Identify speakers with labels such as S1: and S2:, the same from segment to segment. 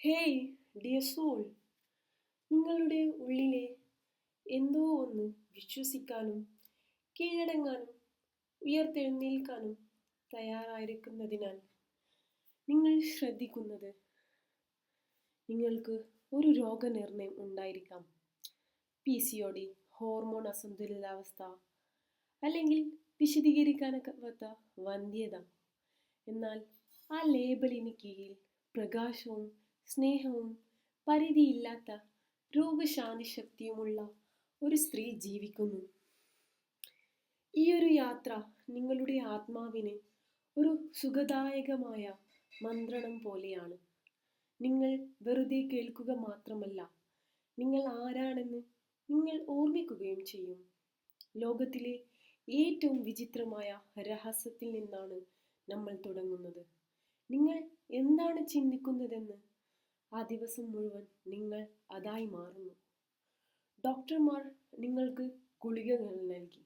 S1: Hey dear soul, നിങ്ങളുടെ ഉള്ളിലെ എന്തോ ഒന്ന് വിശ്വസിക്കാനും കീഴടങ്ങാനും ഉയർത്തെഴുന്നേൽക്കാനും തയ്യാറായിരിക്കുന്നതിനാൽ നിങ്ങൾ ശ്രദ്ധിക്കുന്നത് നിങ്ങൾക്ക് ഒരു രോഗനിർണയം ഉണ്ടായിരിക്കാം. PCOD, ഹോർമോൺ അസന്തുലിതാവസ്ഥ, അല്ലെങ്കിൽ വിശദീകരിക്കാനാവാത്ത വന്ധ്യത. എന്നാൽ ആ ലേബലിന് കീഴിൽ പ്രകാശവും സ്നേഹവും പരിധിയില്ലാത്ത രോഗശാന്തി ശക്തിയുമുള്ള ഒരു സ്ത്രീ ജീവിക്കുന്നു. ഈ ഒരു യാത്ര നിങ്ങളുടെ ആത്മാവിന് ഒരു സുഖദായകമായ മന്ത്രണം പോലെയാണ്. നിങ്ങൾ വെറുതെ കേൾക്കുക മാത്രമല്ല, നിങ്ങൾ ആരാണെന്ന് നിങ്ങൾ ഓർമ്മിക്കുകയും ചെയ്യും. ലോകത്തിലെ ഏറ്റവും വിചിത്രമായ രഹസ്യത്തിൽ നിന്നാണ് നമ്മൾ തുടങ്ങുന്നത്. നിങ്ങൾ എന്താണ് ചിന്തിക്കുന്നതെന്ന് ആ ദിവസം മുഴുവൻ നിങ്ങൾ അതായി മാറുന്നു. ഡോക്ടർമാർ നിങ്ങൾക്ക് ഗുളികകൾ നൽകി.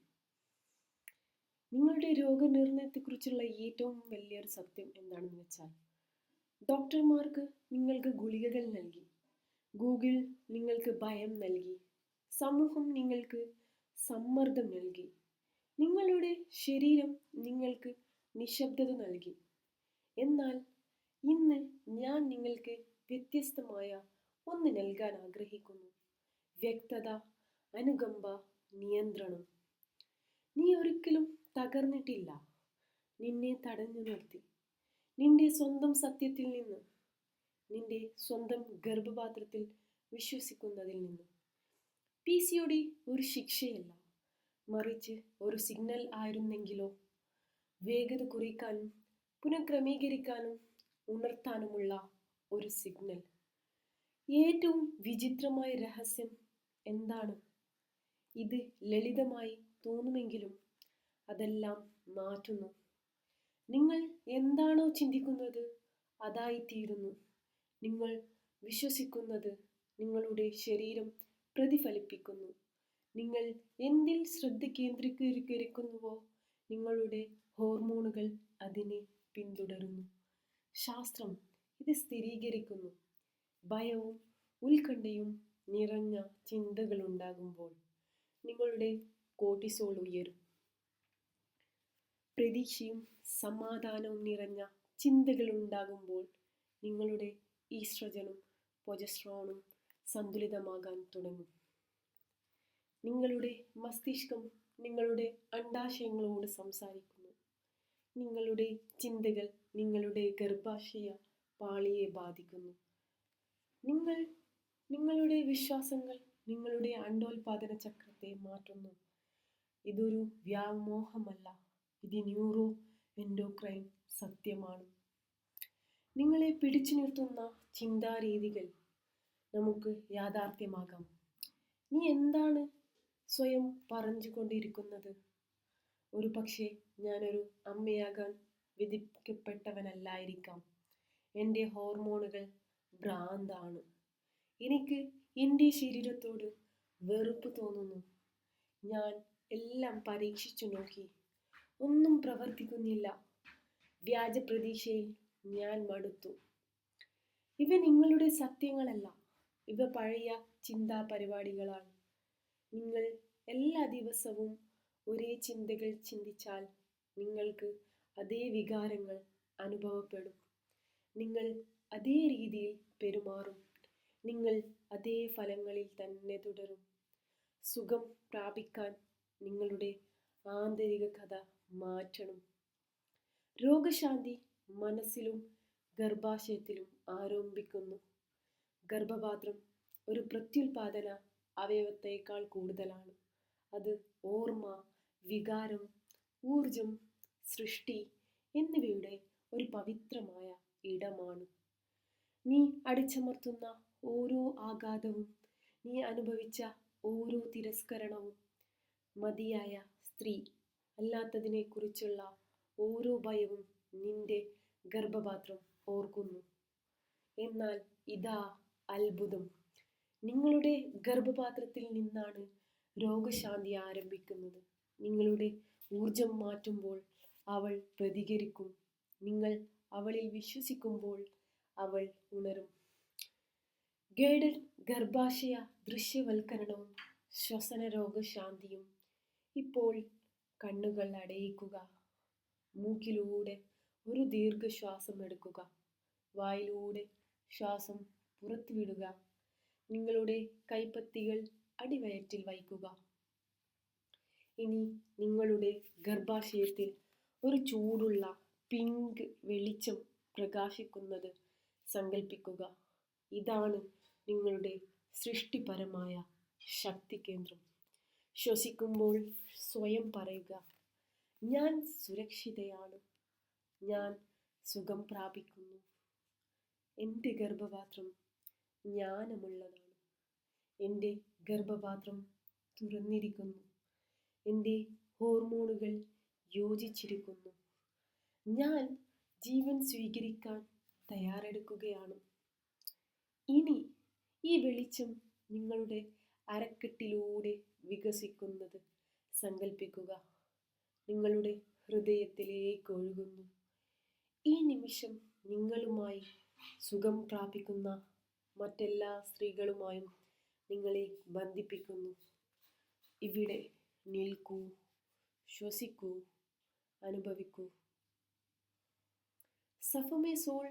S1: നിങ്ങളുടെ രോഗനിർണയത്തെക്കുറിച്ചുള്ള ഏറ്റവും വലിയൊരു സത്യം എന്താണെന്ന് വെച്ചാൽ, ഡോക്ടർമാർക്ക് നിങ്ങൾക്ക് ഗുളികകൾ നൽകി, ഗൂഗിൾ നിങ്ങൾക്ക് ഭയം നൽകി, സമൂഹം നിങ്ങൾക്ക് സമ്മർദ്ദം നൽകി, നിങ്ങളുടെ ശരീരം നിങ്ങൾക്ക് നിശബ്ദത നൽകി. എന്നാൽ ഇന്ന് ഞാൻ നിങ്ങൾക്ക് വ്യത്യസ്തമായ ഒന്ന് നൽകാൻ ആഗ്രഹിക്കുന്നു: വ്യക്തത, അനുകമ്പ, നിയന്ത്രണം. നീ ഒരിക്കലും തകർന്നിട്ടില്ല. നിന്നെ തടഞ്ഞു നിർത്തി നിന്റെ സ്വന്തം സത്യത്തിൽ നിന്ന്, നിന്റെ സ്വന്തം ഗർഭപാത്രത്തിൽ വിശ്വസിക്കുന്നതിൽ നിന്ന്. PCOD ഒരു ശിക്ഷയല്ല, മറിച്ച് ഒരു സിഗ്നൽ ആയിരുന്നെങ്കിലോ? വേഗത കുറയ്ക്കാനും പുനഃക്രമീകരിക്കാനും ഉണർത്താനുമുള്ള ഒരു സിഗ്നൽ. ഏറ്റവും വിചിത്രമായ രഹസ്യം എന്താണ്? ഇത് ലളിതമായി തോന്നുമെങ്കിലും അതെല്ലാം മാറ്റുന്നു. നിങ്ങൾ എന്താണോ ചിന്തിക്കുന്നത് അതായിത്തീരുന്നു. നിങ്ങൾ വിശ്വസിക്കുന്നത് നിങ്ങളുടെ ശരീരം പ്രതിഫലിപ്പിക്കുന്നു. നിങ്ങൾ എന്തിൽ ശ്രദ്ധ കേന്ദ്രീകരിക്കുന്നുവോ നിങ്ങളുടെ ഹോർമോണുകൾ അതിനെ പിന്തുടരുന്നു. ശാസ്ത്രം ഇത് സ്ഥിരീകരിക്കുന്നു. ഭയവും ഉത്കണ്ഠയും നിറഞ്ഞ ചിന്തകളുണ്ടാകുമ്പോൾ നിങ്ങളുടെ കോർട്ടിസോൾ ഉയരും. പ്രതീക്ഷയും സമാധാനവും നിറഞ്ഞ ചിന്തകളുണ്ടാകുമ്പോൾ നിങ്ങളുടെ ഈസ്ട്രജനും പ്രൊജസ്ട്രോണും സന്തുലിതമാകാൻ തുടങ്ങും. നിങ്ങളുടെ മസ്തിഷ്കം നിങ്ങളുടെ അണ്ഡാശയങ്ങളോട് സംസാരിക്കുന്നു. നിങ്ങളുടെ ചിന്തകൾ നിങ്ങളുടെ ഗർഭാശയ പാളിയെ ബാധിക്കുന്നു. നിങ്ങളുടെ വിശ്വാസങ്ങൾ നിങ്ങളുടെ അണ്ഡോൽപാദന ചക്രത്തെ മാറ്റുന്നു. ഇതൊരു വ്യാമോഹമല്ല, ഇത് ന്യൂറോ എൻഡോക്രൈൻ സത്യമാണ്. നിങ്ങളെ പിടിച്ചു നിർത്തുന്ന ചിന്താരീതികൾ നമുക്ക് യാഥാർത്ഥ്യമാകാം. നീ എന്താണ് സ്വയം പറഞ്ഞുകൊണ്ടിരിക്കുന്നത്? ഒരു പക്ഷേ ഞാനൊരു അമ്മയാകാൻ വിധിക്കപ്പെട്ടവനല്ലായിരിക്കാം. എൻ്റെ ഹോർമോണുകൾ ഭ്രാന്താണ്. എനിക്ക് എൻ്റെ ശരീരത്തോട് വെറുപ്പ് തോന്നുന്നു. ഞാൻ എല്ലാം പരീക്ഷിച്ചു നോക്കി, ഒന്നും പ്രവർത്തിക്കുന്നില്ല. വ്യാജ പ്രതീക്ഷയിൽ ഞാൻ മടുത്തു. ഇവ നിങ്ങളുടെ സത്യങ്ങളല്ല, ഇവ പഴയ ചിന്താ പരിപാടികളാണ്. നിങ്ങൾ എല്ലാ ദിവസവും ഒരേ ചിന്തകൾ ചിന്തിച്ചാൽ നിങ്ങൾക്ക് അതേ വികാരങ്ങൾ അനുഭവപ്പെടും. നിങ്ങൾ അതേ രീതിയിൽ പെരുമാറും. നിങ്ങൾ അതേ ഫലങ്ങളിൽ തന്നെ തുടരും. സുഖം പ്രാപിക്കാൻ നിങ്ങളുടെ ആന്തരിക കഥ മാറ്റണം. രോഗശാന്തി മനസ്സിലും ഗർഭാശയത്തിലും ആരംഭിക്കുന്നു. ഗർഭപാത്രം ഒരു പ്രത്യുൽപാദന അവയവത്തേക്കാൾ കൂടുതലാണ്. അത് ഓർമ്മ, വികാരം, ഊർജം, സൃഷ്ടി എന്നിവയുടെ ഒരു പവിത്രമായ ഇടമാണ്. നീ അടിച്ചമർത്തുന്ന ഓരോ ആഘാതവും, നീ അനുഭവിച്ച ഓരോ തിരസ്കരണവും, മതിയായ സ്ത്രീ അല്ലാത്തതിനെക്കുറിച്ചുള്ള ഓരോ ഭയവും നിന്റെ ഗർഭപാത്രം ഓർക്കുന്നു. എന്നാൽ ഇതാ അത്ഭുതം, നിങ്ങളുടെ ഗർഭപാത്രത്തിൽ നിന്നാണ് രോഗശാന്തി ആരംഭിക്കുന്നത്. നിങ്ങളുടെ ഊർജം മാറ്റുമ്പോൾ അവൾ പ്രതികരിക്കും. നിങ്ങൾ അവളിൽ വിശ്വസിക്കുമ്പോൾ അവൾ ഉണരും. ഗൈഡഡ് ഗർഭാശയ ദൃശ്യവൽക്കരണവും ശ്വസന രോഗശാന്തിയും. ഇപ്പോൾ കണ്ണുകൾ അടയിക്കുക. മൂക്കിലൂടെ ഒരു ദീർഘശ്വാസം എടുക്കുക. വായിലൂടെ ശ്വാസം പുറത്തുവിടുക. നിങ്ങളുടെ കൈപ്പത്തികൾ അടിവയറ്റിൽ വയ്ക്കുക. ഇനി നിങ്ങളുടെ ഗർഭാശയത്തിൽ ഒരു ചൂടുള്ള പിങ്ക് വെളിച്ചം പ്രകാശിക്കുന്നത് സങ്കല്പിക്കുക. ഇതാണ് നിങ്ങളുടെ സൃഷ്ടിപരമായ ശക്തി കേന്ദ്രം. ശ്വസിക്കുമ്പോൾ സ്വയം പറയുക, ഞാൻ സുരക്ഷിതയാണ്, ഞാൻ സുഖം പ്രാപിക്കുന്നു, എൻ്റെ ഗർഭപാത്രം ജ്ഞാനമുള്ളതാണ്, എൻ്റെ ഗർഭപാത്രം തുറന്നിരിക്കുന്നു, എൻ്റെ ഹോർമോണുകൾ യോജിച്ചിരിക്കുന്നു, ഞാൻ ജീവൻ സ്വീകരിക്കാൻ തയ്യാറെടുക്കുകയാണ്. ഇനി ഈ വെളിച്ചം നിങ്ങളുടെ അരക്കെട്ടിലൂടെ വികസിക്കുന്നത് സങ്കല്പിക്കുക. നിങ്ങളുടെ ഹൃദയത്തിലേക്ക് ഒഴുകുന്നു. ഈ നിമിഷം നിങ്ങളുമായി സുഖം പ്രാപിക്കുന്ന മറ്റെല്ലാ സ്ത്രീകളുമായും നിങ്ങളെ ബന്ധിപ്പിക്കുന്നു. ഇവിടെ നിൽക്കൂ, ശ്വസിക്കൂ, അനുഭവിക്കൂ. സഫമേസോൾ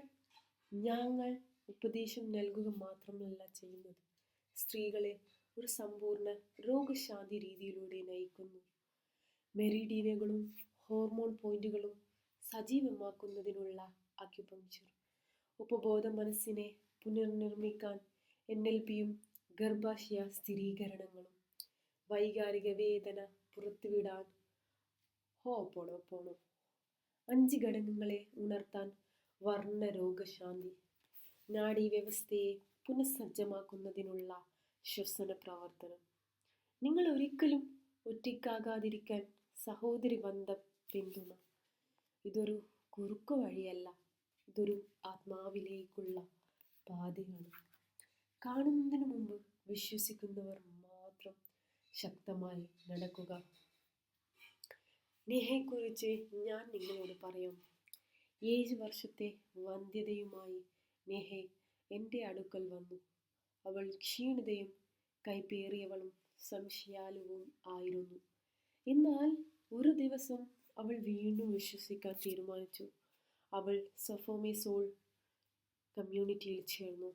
S1: ഞങ്ങൾ ഉപദേശം നൽകുക മാത്രമല്ല ചെയ്യുന്നത്, സ്ത്രീകളെ ഒരു സമ്പൂർണ്ണ രോഗശാന്തി രീതിയിലൂടെ നയിക്കുന്നു. മെറിഡിയനുകളും ഹോർമോൺ പോയിന്റുകളും സജീവമാക്കുന്നതിനുള്ള അക്യുപങ്ക്ചർ, ഉപബോധ മനസ്സിനെ പുനർനിർമ്മിക്കാൻ NLPയും ഗർഭാശയ സ്ഥിരീകരണങ്ങളും, വൈകാരിക വേദന പുറത്തുവിടാൻ ഹോപ്പോണോപ്പോണോ, 5 ഘടകങ്ങളെ ഉണർത്താൻ വർണ്ണ രോഗശാന്തി, നാഡീവ്യവസ്ഥയെ പുനഃസജ്ജമാക്കുന്നതിനുള്ള ശ്വസന പ്രവർത്തനം. നിങ്ങൾ ഒരിക്കലും ഒറ്റയ്ക്കാകാതിരിക്കാൻ സഹോദരി ബന്ധം പിന്തുണ. ഇതൊരു കുറുക്കു വഴിയല്ല, ഇതൊരു ആത്മാവിലേക്കുള്ള പാതയാണ്. കാണുന്നതിന് മുമ്പ് വിശ്വസിക്കുന്നവർ മാത്രം ശക്തമായി നടക്കുക. നെഹയെക്കുറിച്ച് ഞാൻ നിങ്ങളോട് പറയാം. 7 വർഷത്തെ വന്ധ്യതയുമായി നെഹെ എൻ്റെ അടുക്കൽ വന്നു. അവൾ ക്ഷീണിതയും കൈപ്പേറിയവളും സംശയാലുവും ആയിരുന്നു. എന്നാൽ ഒരു ദിവസം അവൾ വീണ്ടും വിശ്വസിക്കാൻ തീരുമാനിച്ചു. അവൾ സഫമേസോൾ കമ്മ്യൂണിറ്റിയിൽ ചേർന്നു.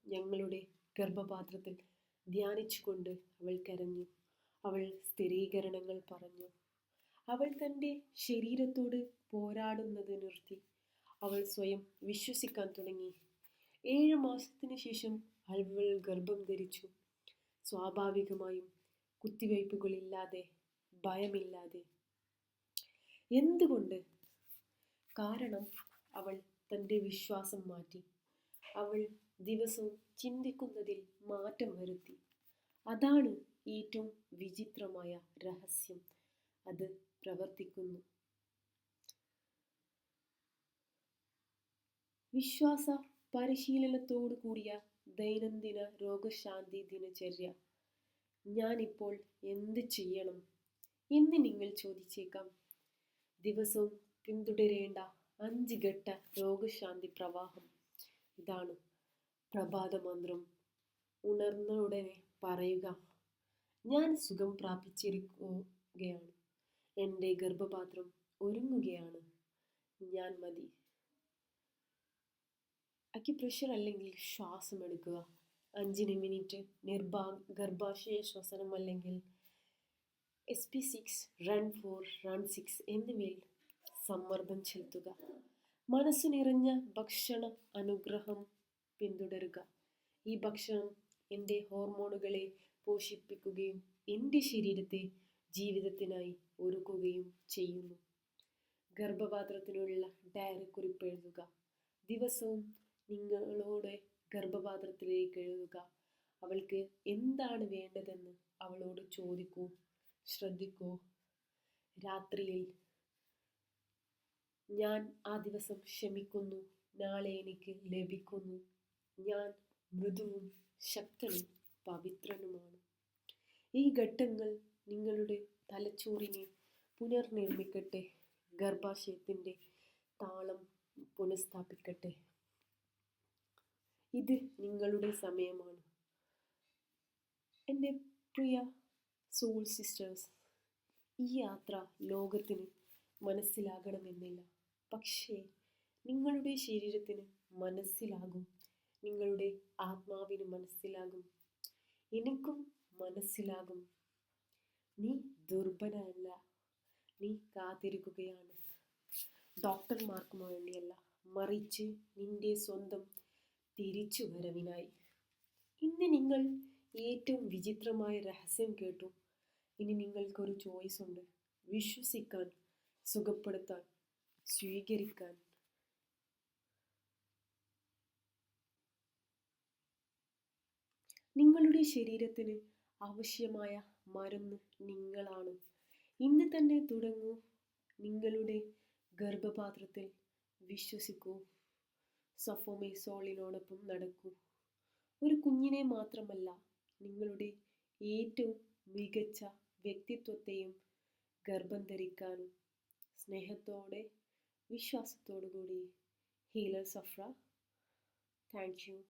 S1: ഞങ്ങളുടെ ഗർഭപാത്രത്തിൽ ധ്യാനിച്ചുകൊണ്ട് അവൾ കരഞ്ഞു. അവൾ സ്ഥിരീകരണങ്ങൾ പറഞ്ഞു. അവൾ തൻ്റെ ശരീരത്തോട് പോരാടുന്നത് നിർത്തി. അവൾ സ്വയം വിശ്വസിക്കാൻ തുടങ്ങി. 7 മാസത്തിന് ശേഷം അവൾ ഗർഭം ധരിച്ചു. സ്വാഭാവികമായും കുത്തിവയ്പ്പുകളില്ലാതെ, ഭയമില്ലാതെ. എന്തുകൊണ്ട്? കാരണം അവൾ തൻ്റെ വിശ്വാസം മാറ്റി. അവൾ ദിവസവും ചിന്തിക്കുന്നതിൽ മാറ്റം വരുത്തി. അതാണ് ഏറ്റവും വിചിത്രമായ രഹസ്യം. അത് പ്രവർത്തിക്കുന്നു. വിശ്വാസ പരിശീലനത്തോടു കൂടിയ ദൈനംദിന രോഗശാന്തി ദിനചര്യ. ഞാനിപ്പോൾ എന്ത് ചെയ്യണം എന്ന് നിങ്ങൾ ചോദിച്ചേക്കാം. ദിവസവും പിന്തുടരേണ്ട 5 ഘട്ട രോഗശാന്തി പ്രവാഹം ഇതാണ്. പ്രഭാത മന്ത്രം. ഉണർന്ന ഉടനെ പറയുക, ഞാൻ സുഖം പ്രാപിച്ചിരിക്കുകയാണ്, എൻ്റെ ഗർഭപാത്രം ഒരുങ്ങുകയാണ്, ഞാൻ മതി. അക്യുപ്രഷർ അല്ലെങ്കിൽ ശ്വാസം എടുക്കുക. 5 മിനിറ്റ് ഗർഭാശയ ശ്വസനം അല്ലെങ്കിൽ SP6, റൺ 4, റൺ 6 എന്നിവയിൽ സമ്മർദ്ദം ചെലുത്തുക. മനസ്സു നിറഞ്ഞ ഭക്ഷണ അനുഗ്രഹം പിന്തുടരുക. ഈ ഭക്ഷണം എൻ്റെ ഹോർമോണുകളെ പോഷിപ്പിക്കുകയും എൻ്റെ ശരീരത്തെ ജീവിതത്തിനായി ഒരുക്കുകയും ചെയ്യുന്നു. ഗർഭപാത്രത്തിനുള്ള ഡയറി കുറിപ്പ് എഴുതുക. ദിവസവും നിങ്ങളുടെ ഗർഭപാത്രത്തിലേക്ക് എഴുതുക. അവൾക്ക് എന്താണ് വേണ്ടതെന്ന് അവളോട് ചോദിക്കൂ, ശ്രദ്ധിക്കൂ. രാത്രിയിൽ, ഞാൻ ആ ദിവസം ക്ഷമിക്കുന്നു, നാളെ എനിക്ക് ലഭിക്കുന്നു, ഞാൻ മൃദുവും ശക്തനും പവിത്രനുമാണ്. ഈ ഘട്ടങ്ങൾ നിങ്ങളുടെ തലച്ചോറിനെ പുനർനിർമ്മിക്കട്ടെ, ഗർഭാശയത്തിൻ്റെ താളം പുനഃസ്ഥാപിക്കട്ടെ. ഇത് നിങ്ങളുടെ സമയമാണ്. എൻ്റെ പ്രിയ സോൾ സിസ്റ്റേഴ്സ്, ഈ യാത്ര ലോകത്തിന് മനസ്സിലാകണമെന്നില്ല. പക്ഷേ നിങ്ങളുടെ ശരീരത്തിന് മനസ്സിലാകും, നിങ്ങളുടെ ആത്മാവിന് മനസ്സിലാകും, എനിക്കും മനസ്സിലാകും. നീ ദുർബലനല്ല, നീ കാത്തിരിക്കുകയാണ്. ഡോക്ടർമാർക്ക് വേണ്ടിയല്ല, മറിച്ച് നിന്റെ സ്വന്തം തിരിച്ചുവരവിനായി. ഇന്ന് നിങ്ങൾ ഏറ്റവും വിചിത്രമായ രഹസ്യം കേട്ടു. ഇനി നിങ്ങൾക്കൊരു ചോയ്സ് ഉണ്ട്: വിശ്വസിക്കാൻ, സുഖപ്പെടുത്താൻ, സ്വീകരിക്കാൻ. നിങ്ങളുടെ ശരീരത്തിന് ആവശ്യമായ മരുന്ന് നിങ്ങളാണ്. ഇന്ന് തന്നെ തുടങ്ങൂ. നിങ്ങളുടെ ഗർഭപാത്രത്തിൽ വിശ്വസിക്കൂ. സഫോമേസോളിനോടൊപ്പം നടക്കൂ. ഒരു കുഞ്ഞിനെ മാത്രമല്ല, നിങ്ങളുടെ ഏറ്റവും മികച്ച വ്യക്തിത്വത്തെയും ഗർഭം ധരിക്കാനും. സ്നേഹത്തോടെ, വിശ്വാസത്തോടു കൂടി, ഹീലർ സഫ്ര. Thank you.